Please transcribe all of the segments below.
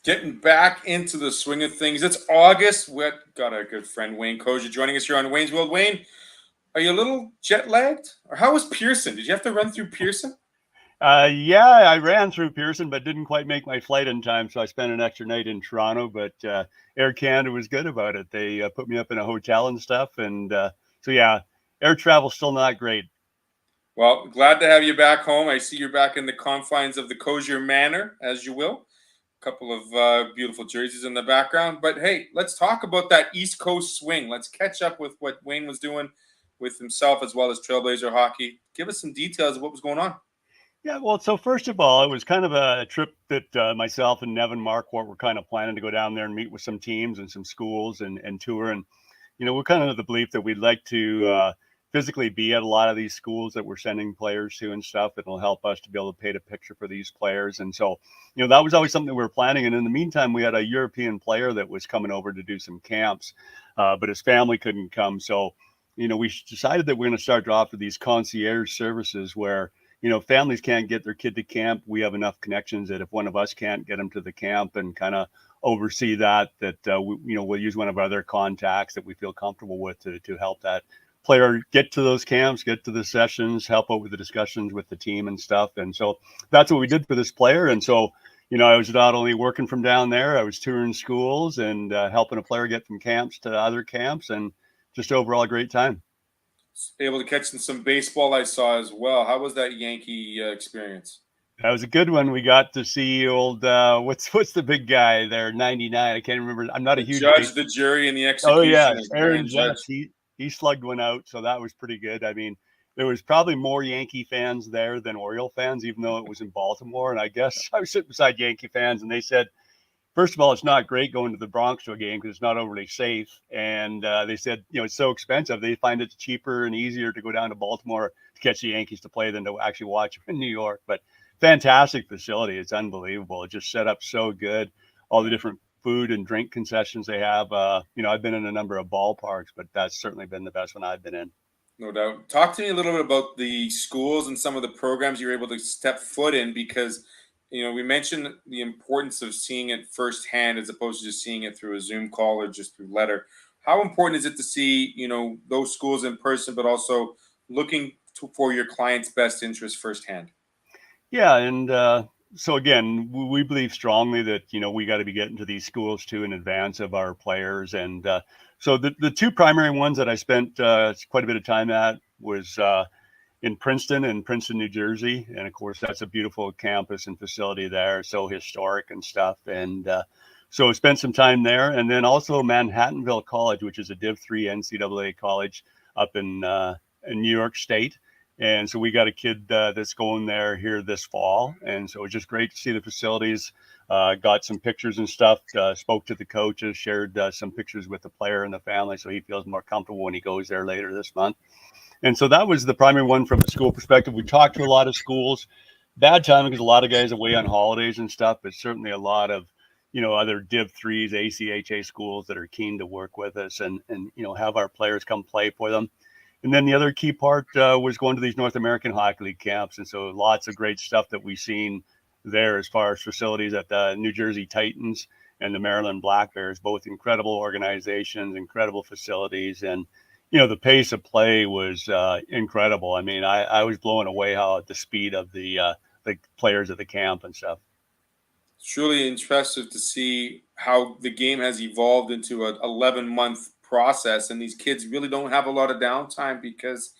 Getting back into the swing of things. It's August. We've got our good friend Wayne Kosior joining us here on Wayne's World. Wayne, are you a little jet lagged? Or how was Pearson? Did you have to run through Pearson? Yeah, I ran through Pearson, but didn't quite make my flight in time, so I spent an extra night in Toronto. But Air Canada was good about it. They put me up in a hotel and stuff, and so yeah, air travel's still not great. Well, glad to have you back home. I see you're back in the confines of the Kosior Manor, as you will. A couple of beautiful jerseys in the background. But hey, let's talk about that East Coast swing. Let's catch up with what Wayne was doing with himself as well as Trailblazer hockey. Give us some details of what was going on. Yeah, well, so first of all, it was kind of a trip that myself and Nevin Marquardt were kind of planning to go down there and meet with some teams and some schools and tour. And, we're kind of of the belief that we'd like to physically be at a lot of these schools that we're sending players to and stuff. It'll help us to be able to paint a picture for these players. And so, that was always something that we were planning. And in the meantime, we had a European player that was coming over to do some camps, but his family couldn't come. So, we decided that we're going to start to offer these concierge services where, families can't get their kid to camp. We have enough connections that if one of us can't get them to the camp and kind of oversee that, we'll use one of our other contacts that we feel comfortable with to help that player get to those camps, get to the sessions, help out with the discussions with the team and stuff. And so that's what we did for this player. And so, I was not only working from down there, I was touring schools and helping a player get from camps to other camps, and just overall a great time. Able to catch some baseball, I saw as well. How was that Yankee experience? That was a good one. We got to see old what's the big guy there, 99. I can't remember. I'm not a The huge judge, base. the jury, and the Oh yeah, executioners. Aaron Aaron Judge. Judge. He slugged one out, so that was pretty good. I mean, there was probably more Yankee fans there than Oriole fans, even though it was in Baltimore. And I guess I was sitting beside Yankee fans, and they said, first of all, it's not great going to the Bronx to a game because it's not overly safe. And they said, it's so expensive. They find it cheaper and easier to go down to Baltimore to catch the Yankees to play than to actually watch them in New York. But fantastic facility. It's unbelievable. It just set up so good. All the different food and drink concessions they have. I've been in a number of ballparks, but that's certainly been the best one I've been in. No doubt. Talk to me a little bit about the schools and some of the programs you were able to step foot in because, we mentioned the importance of seeing it firsthand as opposed to just seeing it through a Zoom call or just through letter. How important is it to see, those schools in person, but also looking for your client's best interest firsthand? Yeah, and so again, we believe strongly that we got to be getting to these schools too in advance of our players, and so the two primary ones that I spent quite a bit of time at was in Princeton, New Jersey, and of course that's a beautiful campus and facility there, so historic and stuff, and so I spent some time there, and then also Manhattanville College, which is a Div 3 NCAA college up in New York State. And so we got a kid that's going there here this fall. And so it's just great to see the facilities. Got some pictures and stuff, spoke to the coaches, shared some pictures with the player and the family so he feels more comfortable when he goes there later this month. And so that was the primary one from a school perspective. We talked to a lot of schools. Bad timing because a lot of guys away on holidays and stuff, but certainly a lot of other Div 3s, ACHA schools that are keen to work with us and have our players come play for them. And then the other key part was going to these North American Hockey League camps. And so lots of great stuff that we've seen there as far as facilities at the New Jersey Titans and the Maryland Black Bears, both incredible organizations, incredible facilities. And, the pace of play was incredible. I mean, I was blown away how at the speed of the players at the camp and stuff. It's truly impressive to see how the game has evolved into an 11-month process, and these kids really don't have a lot of downtime because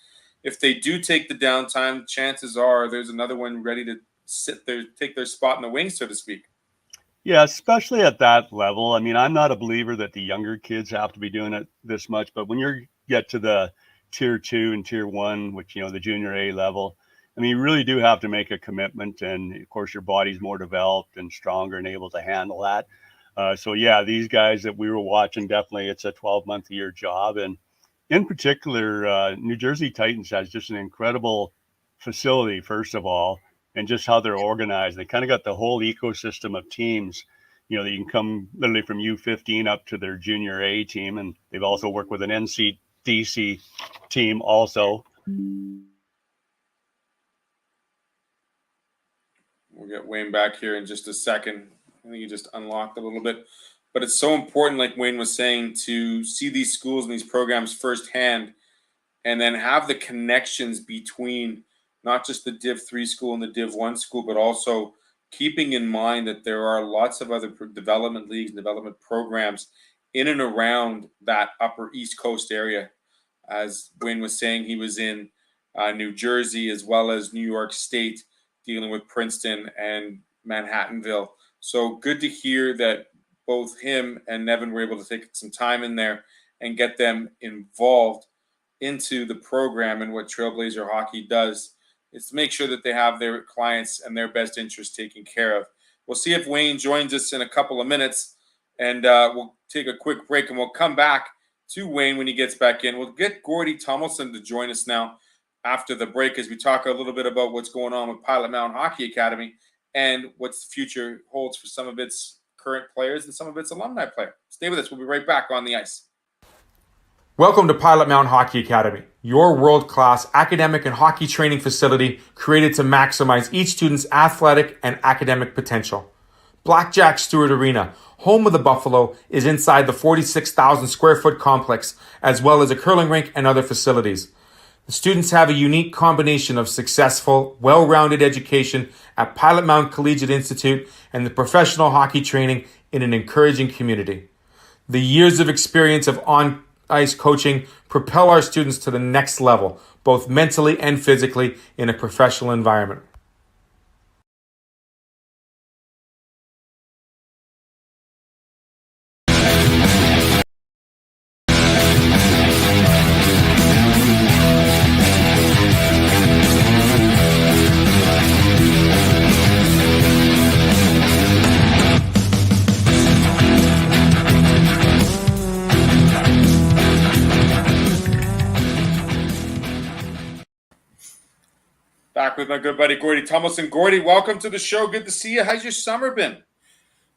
if they do take the downtime, chances are there's another one ready to sit there, take their spot in the wings, so to speak. Yeah, especially at that level. I mean, I'm not a believer that the younger kids have to be doing it this much, but when you get to the tier 2 and tier 1, which, the junior A level, I mean, you really do have to make a commitment. And of course, your body's more developed and stronger and able to handle that. So yeah, these guys that we were watching, definitely it's a 12-month a year job. And in particular, New Jersey Titans has just an incredible facility, first of all, and just how they're organized. They kind of got the whole ecosystem of teams, that you can come literally from U15 up to their junior A team. And they've also worked with an NCDC team also. We'll get Wayne back here in just a second. think you just unlocked a little bit. But it's so important, like Wayne was saying, to see these schools and these programs firsthand, and then have the connections between not just the Div 3 school and the Div 1 school, but also keeping in mind that there are lots of other development leagues and development programs in and around that upper East Coast area. As Wayne was saying, he was in New Jersey as well as New York State, dealing with Princeton and Manhattanville. So good to hear that both him and Nevin were able to take some time in there and get them involved into the program. And what Trailblazer Hockey does is to make sure that they have their clients and their best interests taken care of. We'll see if Wayne joins us in a couple of minutes, and we'll take a quick break, and we'll come back to Wayne when he gets back in. We'll get Gordie Tumilson to join us now after the break as we talk a little bit about what's going on with Pilot Mountain Hockey Academy and what the future holds for some of its current players and some of its alumni players. Stay with us. We'll be right back on the ice. Welcome to Pilot Mountain Hockey Academy, your world-class academic and hockey training facility created to maximize each student's athletic and academic potential. Blackjack Stewart Arena, home of the Buffalo, is inside the 46,000 square foot complex, as well as a curling rink and other facilities. The students have a unique combination of successful, well-rounded education at Pilot Mountain Collegiate Institute and the professional hockey training in an encouraging community. The years of experience of on-ice coaching propel our students to the next level, both mentally and physically, in a professional environment. Back with my good buddy Gordie Tumilson. Gordie, welcome to the show. Good to see you. How's your summer been?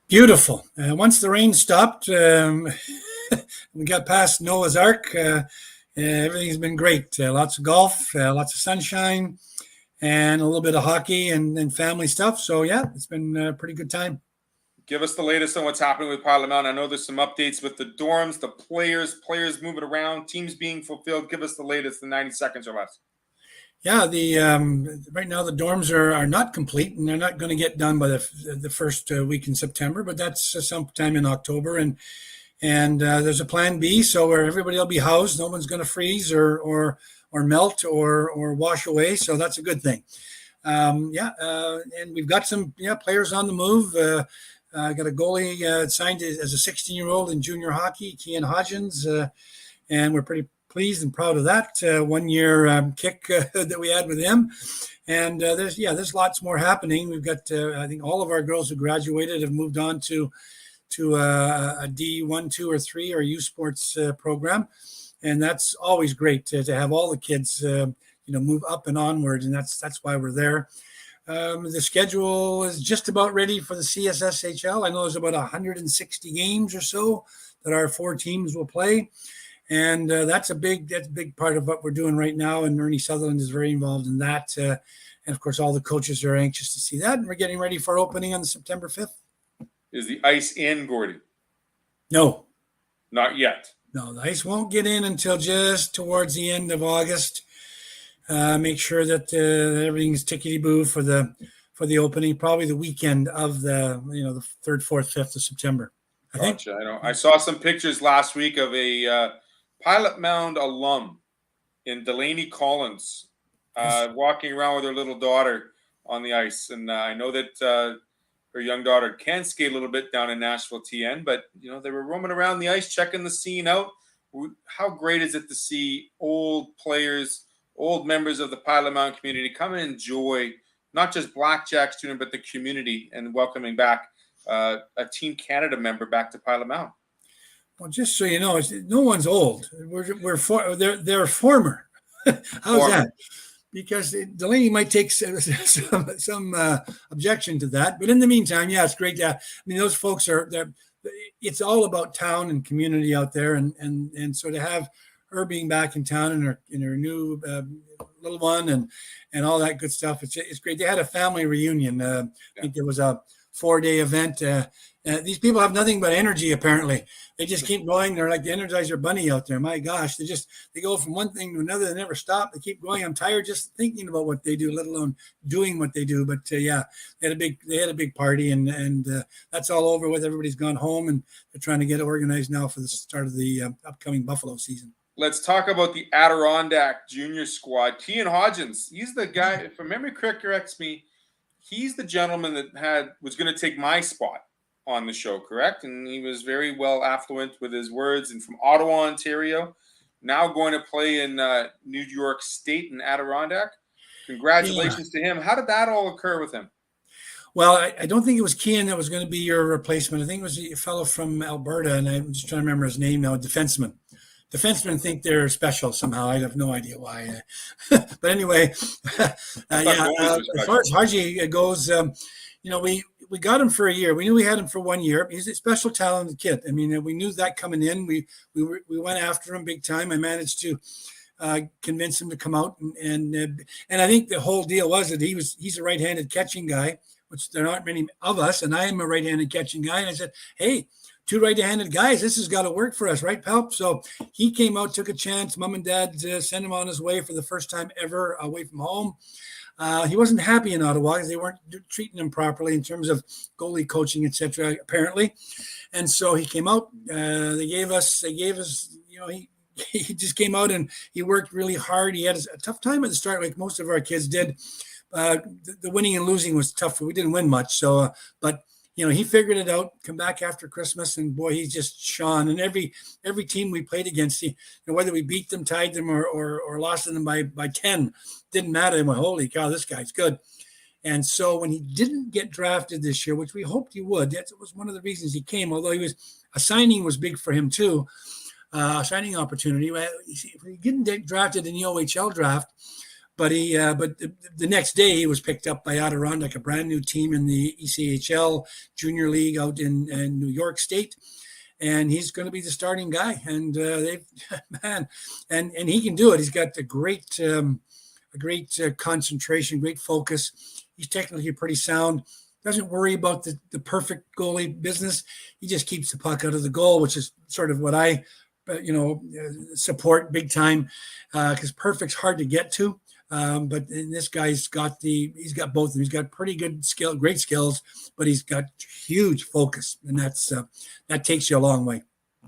Beautiful. Once the rain stopped, we got past Noah's Ark. Everything's been great. Lots of golf, lots of sunshine, and a little bit of hockey and family stuff. So, yeah, it's been a pretty good time. Give us the latest on what's happening with Pilot Mountain. I know there's some updates with the dorms, the players moving around, teams being fulfilled. Give us the latest in 90 seconds or less. Yeah, right now the dorms are not complete, and they're not going to get done by the first week in September, but that's sometime in October. And there's a plan B, so where everybody will be housed, no one's going to freeze or melt or wash away. So that's a good thing. And we've got some players on the move. I got a goalie signed as a 16-year-old in junior hockey, Kian Hodgins, and we're pretty pleased and proud of that 1 year kick that we had with him. And there's lots more happening. We've got I think all of our girls who graduated have moved on to a D1, 2, or 3 or U Sports program, and that's always great to have all the kids move up and onward, and that's why we're there. The schedule is just about ready for the CSSHL. I know there's about 160 games or so that our 4 teams will play. And that's a big part of what we're doing right now. And Ernie Sutherland is very involved in that. And of course, all the coaches are anxious to see that. And we're getting ready for opening on September 5th. Is the ice in, Gordie? No. Not yet. No, the ice won't get in until just towards the end of August. Make sure that everything's tickety-boo for the opening, probably the weekend of the 3rd, 4th, 5th of September. I think. Gotcha. I know. I saw some pictures last week of a Pilot Mound alum in Delaney Collins walking around with her little daughter on the ice. And I know that her young daughter can skate a little bit down in Nashville TN, but, they were roaming around the ice, checking the scene out. How great is it to see old players, old members of the Pilot Mound community come and enjoy not just Blackjack student, but the community, and welcoming back a Team Canada member back to Pilot Mound. Well, just so you know, no one's old. They're former. How's that? Because Delaney might take some objection to that, but in the meantime, yeah, it's great. Those folks it's all about town and community out there, and so to have her being back in town in her new little one and all that good stuff, it's great. They had a family reunion. I think there was a 4-day event. These people have nothing but energy, apparently. They just keep going. They're like the Energizer Bunny out there. My gosh, they go from one thing to another. They never stop. They keep going. I'm tired just thinking about what they do, let alone doing what they do. But yeah, they had a big party, and that's all over with. Everybody's gone home, and they're trying to get organized now for the start of the upcoming Buffalo season. Let's talk about the Adirondack junior squad. Kean Hodgins, he's the guy, if memory corrects me, he's the gentleman that was going to take my spot on the show, correct? And he was very well affluent with his words, and from Ottawa, Ontario, now going to play in New York State in Adirondack. Congratulations to him. How did that all occur with him? Well, I don't think it was Kean that was going to be your replacement. I think it was a fellow from Alberta, and I'm just trying to remember his name now, a defenseman. Defensemen think they're special somehow. I have no idea why. But anyway, as far as Haji goes, we got him for a year. We knew we had him for 1 year. He's a special talented kid. I mean, we knew that coming in. We went after him big time. I managed to convince him to come out, and I think the whole deal was that he's a right-handed catching guy, which there aren't many of us, and I am a right-handed catching guy. And I said, hey, 2 right-handed guys, this has got to work for us, right, pal? So he came out, took a chance. Mom and Dad sent him on his way for the first time ever away from home. He wasn't happy in Ottawa because they weren't treating him properly in terms of goalie coaching, etc. apparently. And so he came out. They gave us, he just came out and he worked really hard. He had a tough time at the start, like most of our kids did. The winning and losing was tough. We didn't win much. So, but he figured it out, come back after Christmas, and boy, he's just shone. And every team we played against, whether we beat them, tied them, or lost them by 10, didn't matter. I went, holy cow, this guy's good. And so when he didn't get drafted this year, which we hoped he would, that was one of the reasons he came, although a signing was big for him too, signing opportunity. He didn't get drafted in the OHL draft, but the next day he was picked up by Adirondack, a brand new team in the ECHL Junior League out in New York State, and he's going to be the starting guy. And and he can do it. He's got a great concentration, great focus. He's technically pretty sound. Doesn't worry about the perfect goalie business. He just keeps the puck out of the goal, which is sort of what I support big time, because perfect's hard to get to. But this guy's he's got both of them. He's got pretty good skill, great skills, but he's got huge focus, and that takes you a long way.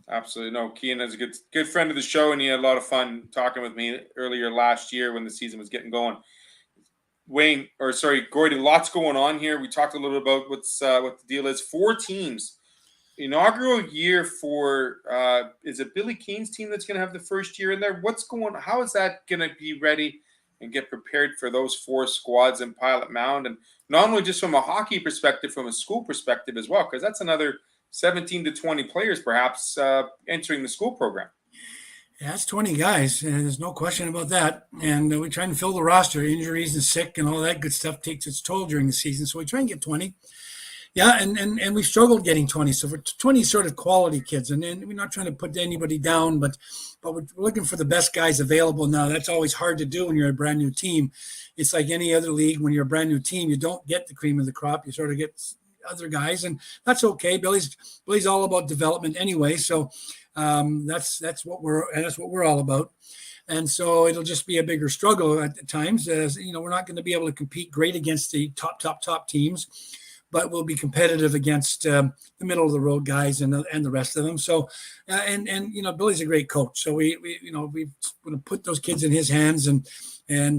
Absolutely. No, Kean is a good friend of the show, and he had a lot of fun talking with me earlier last year when the season was getting going. Gordie, lots going on here. We talked a little bit about what the deal is. 4 teams. Inaugural year for is it Billy Keane's team that's going to have the first year in there? How is that going to be ready and get prepared for those 4 squads in Pilot Mound? And not only just from a hockey perspective, from a school perspective as well, because that's another 17 to 20 players perhaps entering the school program. Yeah, that's 20 guys, and there's no question about that. And we try and fill the roster. Injuries and sick and all that good stuff takes its toll during the season, so we try and get 20. Yeah, and we struggled getting 20. So for 20 sort of quality kids, and then we're not trying to put anybody down, but we're looking for the best guys available now. That's always hard to do when you're a brand new team. It's like any other league. When you're a brand new team, you don't get the cream of the crop. You sort of get other guys, and that's okay. Billy's all about development anyway, so that's what we're all about. And so it'll just be a bigger struggle at times. As we're not going to be able to compete great against the top teams, but we'll be competitive against the middle of the road guys and the rest of them. So, and Billy's a great coach. So we're going to put those kids in his hands, and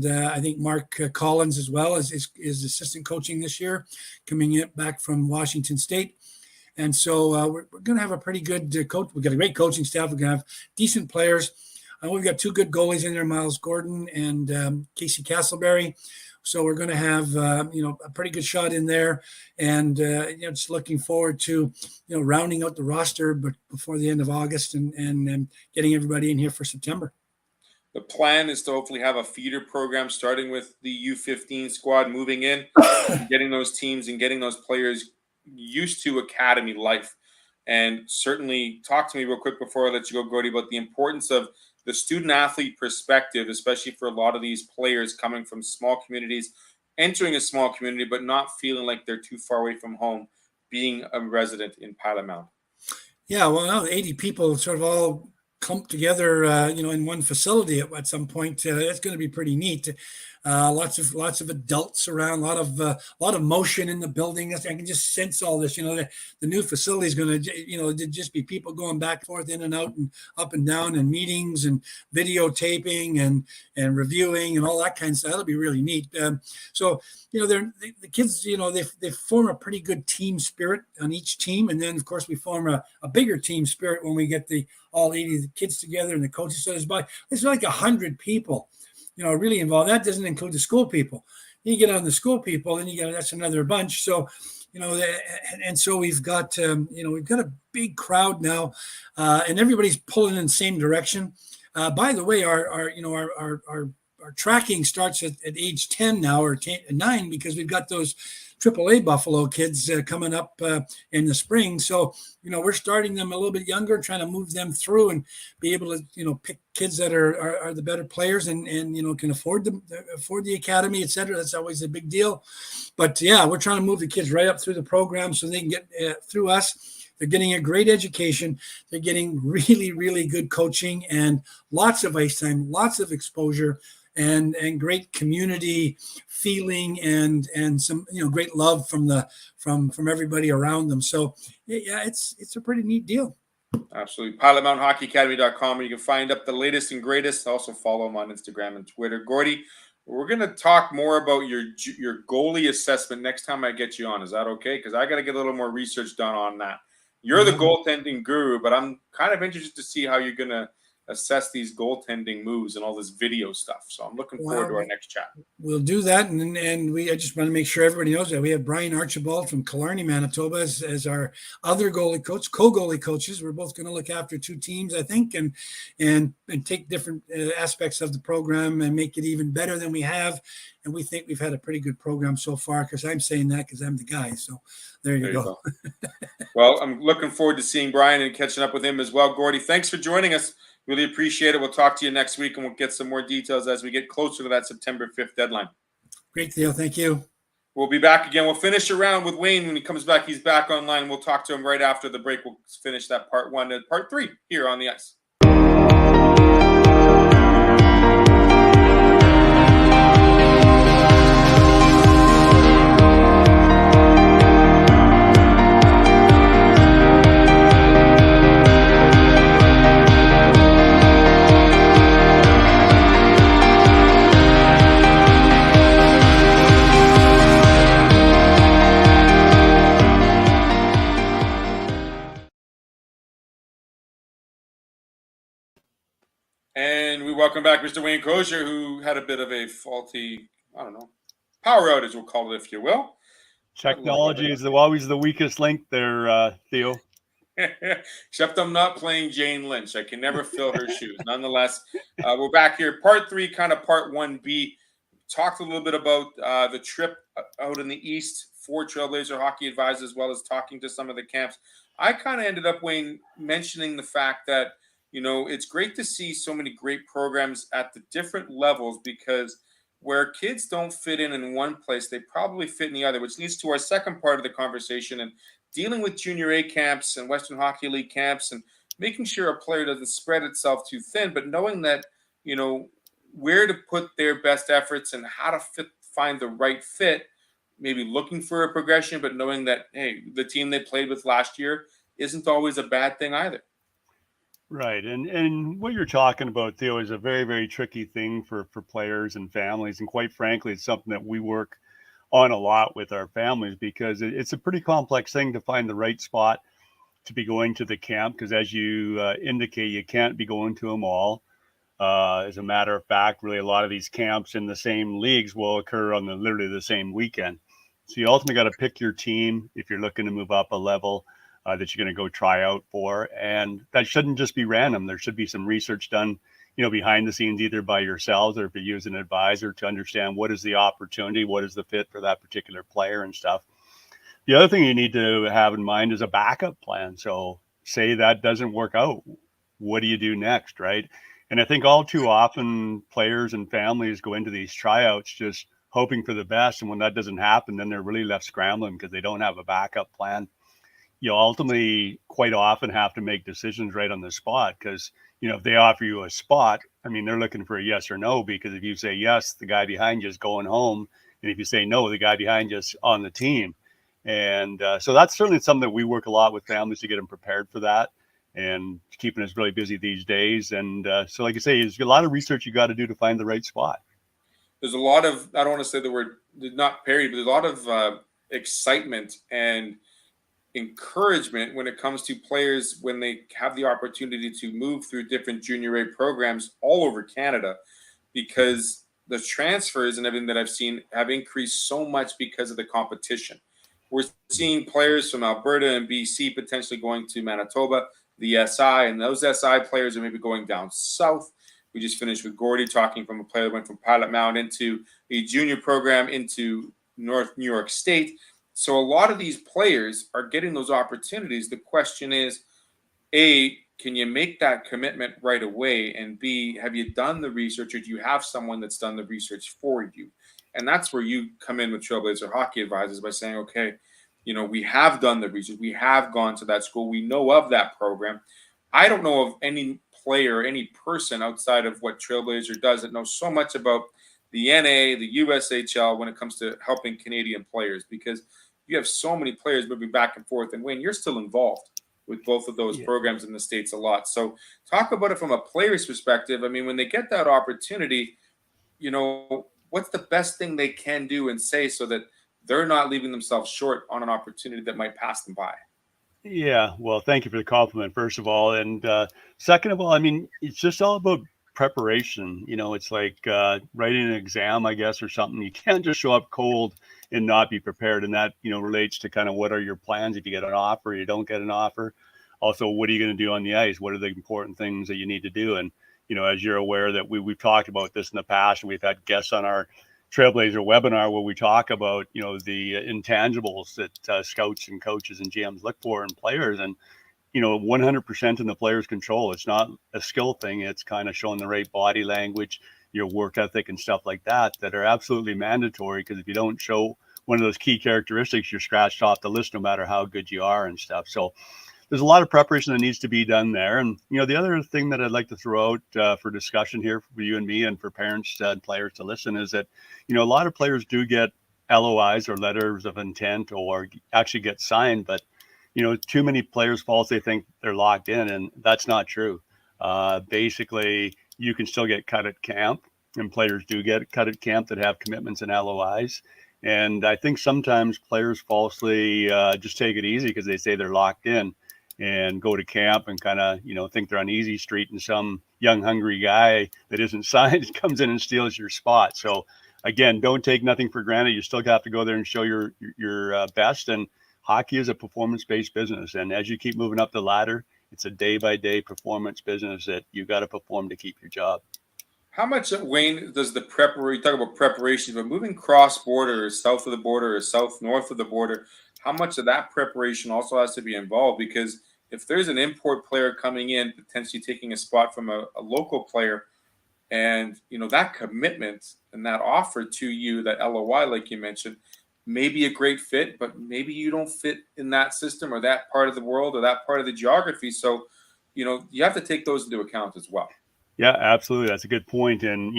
I think Mark Collins as well is assistant coaching this year, coming in back from Washington State. And so we're going to have a pretty good coach. We've got a great coaching staff. We're going to have decent players. We've got 2 good goalies in there, Miles Gordon and Casey Castleberry. So we're going to have, a pretty good shot in there, and just looking forward to, rounding out the roster, but before the end of August and getting everybody in here for September. The plan is to hopefully have a feeder program starting with the U15 squad, moving in, getting those teams and getting those players used to academy life. And certainly talk to me real quick before I let you go, Gordie, about the importance of the student athlete perspective, especially for a lot of these players coming from small communities, entering a small community, but not feeling like they're too far away from home. being a resident in Pilot Mound? Yeah, well, now 80 people sort of all clumped together, in one facility at some point. That's going to be pretty neat. Lots of adults around, a lot of motion in the building. I can just sense all this. The new facility is going to, just be people going back and forth, in and out, and up and down, and meetings and videotaping and reviewing and all that kind of stuff. That'll be really neat. So the kids, they form a pretty good team spirit on each team, and then of course we form a bigger team spirit when we get all 80 of the kids together and the coaches. So it's like 100 people, really involved. That doesn't include the school people. You get on the school people, and that's another bunch. So, and so we've got a big crowd now, and everybody's pulling in the same direction. By the way, our tracking starts at age 10 now, or 9, because we've got those AAA Buffalo kids coming up in the spring. So, we're starting them a little bit younger, trying to move them through and be able to, pick kids that are the better players and can afford the academy, et cetera. That's always a big deal. But yeah, we're trying to move the kids right up through the program so they can get through us. They're getting a great education. They're getting really, really good coaching and lots of ice time, lots of exposure, and great community feeling and some great love from everybody around them. So yeah, it's a pretty neat deal. Absolutely. PilotMountainHockeyAcademy.com, where you can find up the latest and greatest. Also follow them on Instagram and Twitter. Gordie, we're going to talk more about your goalie assessment next time I get you on. Is that okay? Because I got to get a little more research done on that. You're the goaltending guru, but I'm kind of interested to see how you're going to assess these goaltending moves and all this video stuff. So I'm looking forward to our next chat. We'll do that. And I just want to make sure everybody knows that we have Brian Archibald from Killarney, Manitoba as our other goalie coach, co-goalie coaches. We're both going to look after 2 teams, I think, and take different aspects of the program and make it even better than we have. And we think we've had a pretty good program so far, because I'm saying that because I'm the guy. So there you go. Well, I'm looking forward to seeing Brian and catching up with him as well. Gordie, thanks for joining us. Really appreciate it. We'll talk to you next week, and we'll get some more details as we get closer to that September 5th deadline. Great, Theo. Thank you. We'll be back again. We'll finish around with Wayne when he comes back. He's back online. We'll talk to him right after the break. We'll finish that part 1 and part 3 here on the ice. And we welcome back Mr. Wayne Kosior, who had a bit of a faulty, power outage, we'll call it, if you will. Technology is always the weakest link there, Theo. Except I'm not playing Jane Lynch. I can never fill her shoes. Nonetheless, we're back here. Part 3, kind of part 1B. Talked a little bit about the trip out in the East for Trailblazer Hockey Advisors, as well as talking to some of the camps. I kind of ended up, Wayne, mentioning the fact that it's great to see so many great programs at the different levels, because where kids don't fit in one place, they probably fit in the other, which leads to our second part of the conversation and dealing with Junior A camps and Western Hockey League camps and making sure a player doesn't spread itself too thin, but knowing that, where to put their best efforts and how to find the right fit, maybe looking for a progression, but knowing that, hey, the team they played with last year isn't always a bad thing either. Right. And what you're talking about, Theo, is a very, very tricky thing for players and families. And quite frankly, it's something that we work on a lot with our families, because it's a pretty complex thing to find the right spot to be going to the camp. Because as you indicate, you can't be going to them all. As a matter of fact, really, a lot of these camps in the same leagues will occur on literally the same weekend. So you ultimately got to pick your team if you're looking to move up a level that you're going to go try out for. And that shouldn't just be random. There should be some research done, behind the scenes, either by yourselves or if you use an advisor, to understand what is the opportunity, what is the fit for that particular player and stuff. The other thing you need to have in mind is a backup plan. So say that doesn't work out, what do you do next, right? And I think all too often players and families go into these tryouts just hoping for the best. And when that doesn't happen, then they're really left scrambling because they don't have a backup plan. you ultimately quite often have to make decisions right on the spot, because, if they offer you a spot, I mean, they're looking for a yes or no, because if you say yes, the guy behind you is going home. And if you say no, the guy behind you is on the team. And so that's certainly something that we work a lot with families to get them prepared for that, and keeping us really busy these days. And so, like I say, there's a lot of research you got to do to find the right spot. There's a lot of, I don't want to say the word, not parody, but there's a lot of excitement and encouragement when it comes to players when they have the opportunity to move through different Junior A programs all over Canada, because the transfers and everything that I've seen have increased so much because of the competition. We're seeing players from Alberta and BC potentially going to Manitoba, the SI, and those SI players are maybe going down south. We just finished with Gordie talking from a player that went from Pilot Mound into a junior program into North New York State. So a lot of these players are getting those opportunities. The question is, A, can you make that commitment right away? And B, have you done the research, or do you have someone that's done the research for you? And that's where you come in with Trailblazer Hockey Advisors by saying, okay, we have done the research. We have gone to that school. We know of that program. I don't know of any player, any person outside of what Trailblazer does that knows so much about the NA, the USHL when it comes to helping Canadian players, because you have so many players moving back and forth. And Wayne, you're still involved with both of those programs in the States a lot. So talk about it from a player's perspective. I mean, when they get that opportunity, what's the best thing they can do and say so that they're not leaving themselves short on an opportunity that might pass them by? Yeah, well, thank you for the compliment, first of all. And second of all, I mean, it's just all about preparation. It's like writing an exam, I guess, or something. You can't just show up cold and not be prepared. And that, relates to kind of what are your plans if you get an offer, you don't get an offer. Also, what are you going to do on the ice? What are the important things that you need to do? And, as you're aware that we've talked about this in the past, and we've had guests on our Trailblazer webinar where we talk about, the intangibles that scouts and coaches and GMs look for in players, and 100% in the player's control. It's not a skill thing. It's kind of showing the right body language, your work ethic and stuff like that are absolutely mandatory, because if you don't show one of those key characteristics, you're scratched off the list no matter how good you are and stuff. So there's a lot of preparation that needs to be done there. And, the other thing that I'd like to throw out for discussion here for you and me and for parents and players to listen is that, a lot of players do get LOIs or letters of intent or actually get signed, but, too many players falsely think they're locked in, and that's not true. Basically, you can still get cut at camp, and players do get cut at camp that have commitments and LOIs. And I think sometimes players falsely just take it easy because they say they're locked in, and go to camp and kind of, think they're on easy street, and some young, hungry guy that isn't signed comes in and steals your spot. So again, don't take nothing for granted. You still have to go there and show your best. And hockey is a performance-based business. And as you keep moving up the ladder, it's a day-by-day performance business that you got to perform to keep your job. How much, Wayne, does the preparation, you talk about preparation, but moving cross-border or south of the border or north of the border, how much of that preparation also has to be involved? Because if there's an import player coming in, potentially taking a spot from a local player, and, that commitment and that offer to you, that LOI, like you mentioned, may be a great fit, but maybe you don't fit in that system or that part of the world or that part of the geography. So, you have to take those into account as well. Yeah, absolutely. That's a good point. And,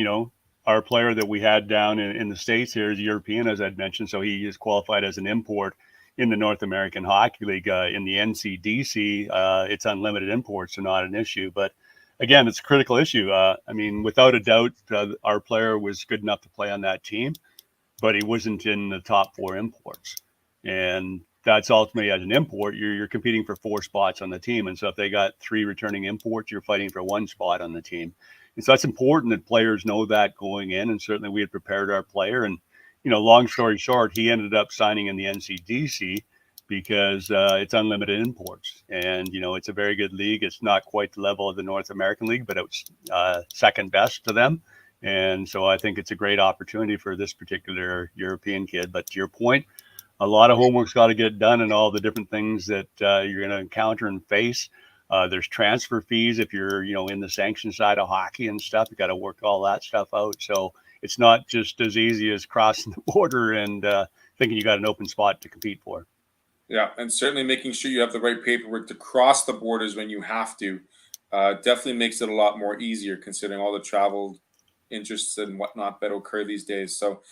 our player that we had down in the States here is European, as I'd mentioned. So he is qualified as an import in the North American Hockey League. In the NCDC, it's unlimited imports, so not an issue. But again, it's a critical issue. Without a doubt, our player was good enough to play on that team, but he wasn't in the top 4 imports. And that's ultimately, as an import, you're competing for 4 spots on the team. And so if they got 3 returning imports, you're fighting for 1 spot on the team. And so that's important that players know that going in. And certainly we had prepared our player. And, long story short, he ended up signing in the NCDC because it's unlimited imports. And, it's a very good league. It's not quite the level of the North American League, but it's second best to them. And so I think it's a great opportunity for this particular European kid. But to your point, a lot of homework's got to get done, and all the different things that you're going to encounter and face. There's transfer fees if you're, in the sanctioned side of hockey and stuff. You got to work all that stuff out. So it's not just as easy as crossing the border and thinking you got an open spot to compete for. Yeah, and certainly making sure you have the right paperwork to cross the borders when you have to definitely makes it a lot more easier considering all the travel interests and whatnot that occur these days. So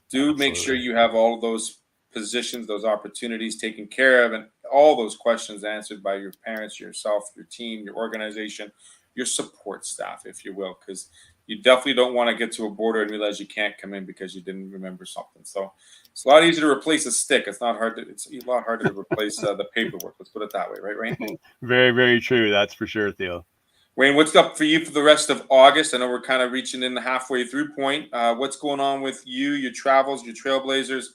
do make sure Absolutely. you have all of those positions, those opportunities taken care of, and all those questions answered by your parents, yourself, your team, your organization, your support staff, if you will, because you definitely don't want to get to a border and realize you can't come in because you didn't remember something. So it's a lot easier to replace a stick. It's not hard to. It's a lot harder to replace the paperwork. Let's put it that way, right, Wayne? Very, very true. That's for sure, Theo. Wayne, what's up for you for the rest of August? I know we're kind of reaching in the halfway through point. What's going on with you, your travels, your Trailblazers?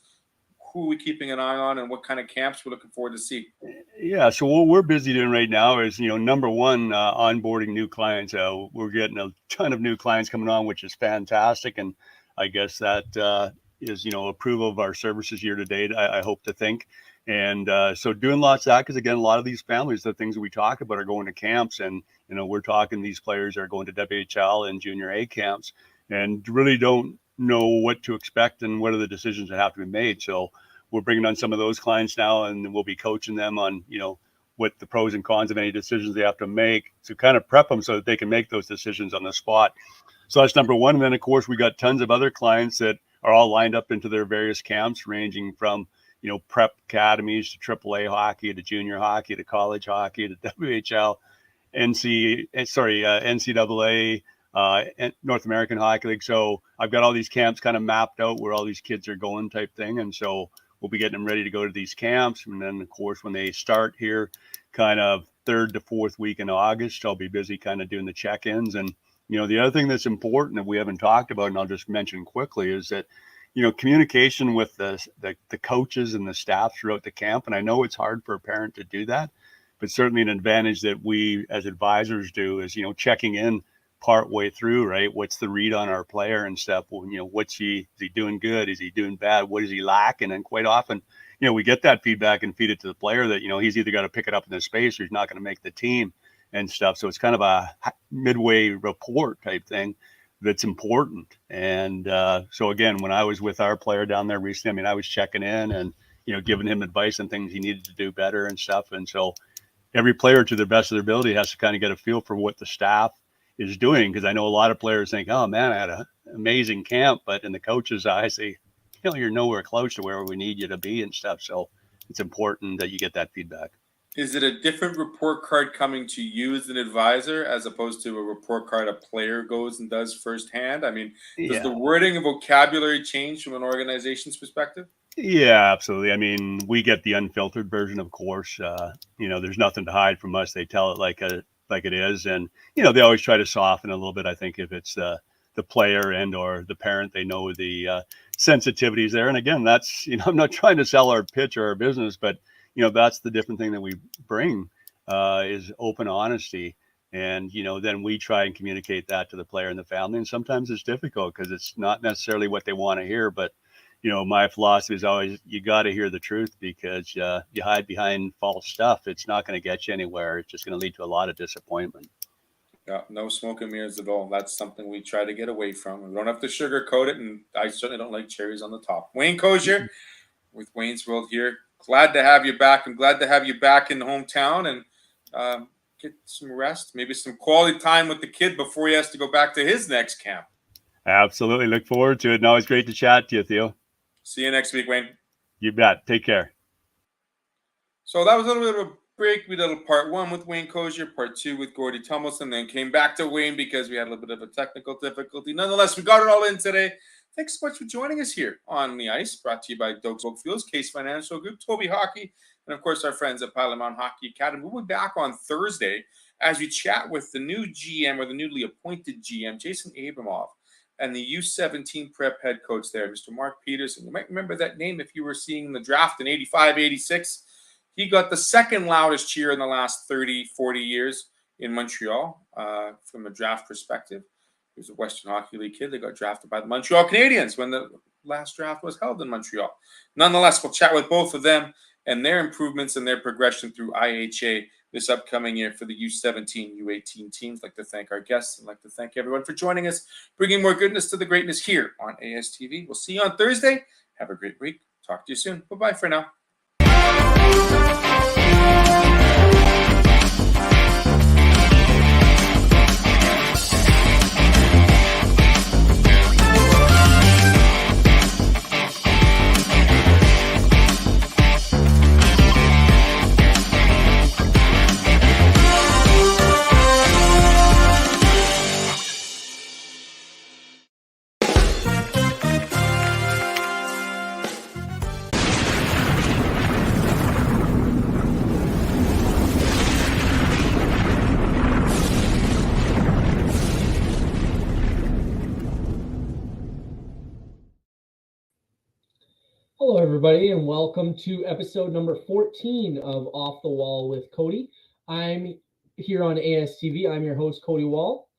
Who are we keeping an eye on, and what kind of camps we're looking forward to see? Yeah, so what we're busy doing right now is, number one, onboarding new clients. We're getting a ton of new clients coming on, which is fantastic, and I guess that is, approval of our services year to date. I hope to think, and so doing lots of that because again, a lot of these families, the things that we talk about, are going to camps, and we're talking these players are going to WHL and Junior A camps, and really don't know what to expect and what are the decisions that have to be made. So we're bringing on some of those clients now, and we'll be coaching them on, what the pros and cons of any decisions they have to make to kind of prep them so that they can make those decisions on the spot. So that's number one. And then, of course, we got tons of other clients that are all lined up into their various camps, ranging from, prep academies to AAA hockey to junior hockey to college hockey to WHL, NCAA, North American Hockey League. So I've got all these camps kind of mapped out where all these kids are going type thing. And so we'll be getting them ready to go to these camps. And then, of course, when they start here, kind of third to fourth week in August, I'll be busy kind of doing the check-ins. And, the other thing that's important that we haven't talked about, and I'll just mention quickly, is that, communication with the coaches and the staff throughout the camp. And I know it's hard for a parent to do that, but certainly an advantage that we as advisors do is, checking in part way through, right? What's the read on our player and stuff? Well, is he doing good? Is he doing bad? What is he lacking? And quite often, we get that feedback and feed it to the player that, he's either got to pick it up in the space or he's not going to make the team and stuff. So it's kind of a midway report type thing that's important. And so again, when I was with our player down there recently, I was checking in and, giving him advice on things he needed to do better and stuff. And so every player, to the best of their ability, has to kind of get a feel for what the staff is doing, because I know a lot of players think, oh man, I had an amazing camp, but in the coach's eyes, they, you're nowhere close to where we need you to be and stuff. So it's important that you get that feedback. Is it a different report card coming to you as an advisor as opposed to a report card a player goes and does firsthand? Does the wording and vocabulary change from an organization's perspective? Yeah, absolutely. We get the unfiltered version, of course. There's nothing to hide from us. They tell it like it is, and they always try to soften a little bit. I think if it's the player and or the parent, they know the sensitivities there. And again, that's I'm not trying to sell our pitch or our business, but that's the different thing that we bring is open honesty, and then we try and communicate that to the player and the family. And sometimes it's difficult because it's not necessarily what they want to hear, but my philosophy is always, you got to hear the truth, because you hide behind false stuff, it's not going to get you anywhere. It's just going to lead to a lot of disappointment. Yeah, no smoke and mirrors at all. That's something we try to get away from. We don't have to sugarcoat it, and I certainly don't like cherries on the top. Wayne Kosior with Wayne's World here. Glad to have you back. I'm glad to have you back in the hometown and get some rest, maybe some quality time with the kid before he has to go back to his next camp. Absolutely. Look forward to it. And always great to chat to you, Theo. See you next week, Wayne. You bet. Take care. So that was a little bit of a break. We did a part one with Wayne Kosior, part two with Gordie Tumilson, then came back to Wayne because we had a little bit of a technical difficulty. Nonetheless, we got it all in today. Thanks so much for joining us here on the ice, brought to you by Doak's Oakfields, Case Financial Group, Toby Hockey, and of course our friends at Pilot Mountain Hockey Academy. We'll be back on Thursday as we chat with the new GM, or the newly appointed GM, Jason Abramov, and the U17 prep head coach there, Mr. Mark Peterson. You might remember that name if you were seeing the draft in 85, 86. He got the second loudest cheer in the last 30, 40 years in Montreal from a draft perspective. He was a Western Hockey League kid. They got drafted by the Montreal Canadiens when the last draft was held in Montreal. Nonetheless, we'll chat with both of them and their improvements and their progression through IHA this upcoming year for the U17, U18 teams. I'd like to thank our guests and like to thank everyone for joining us, bringing more goodness to the greatness here on ASTV. We'll see you on Thursday. Have a great week. Talk to you soon. Bye-bye for now. Hello, everybody, and welcome to episode number 14 of Off the Wall with Cody. I'm here on ASTV. I'm your host, Cody Wall.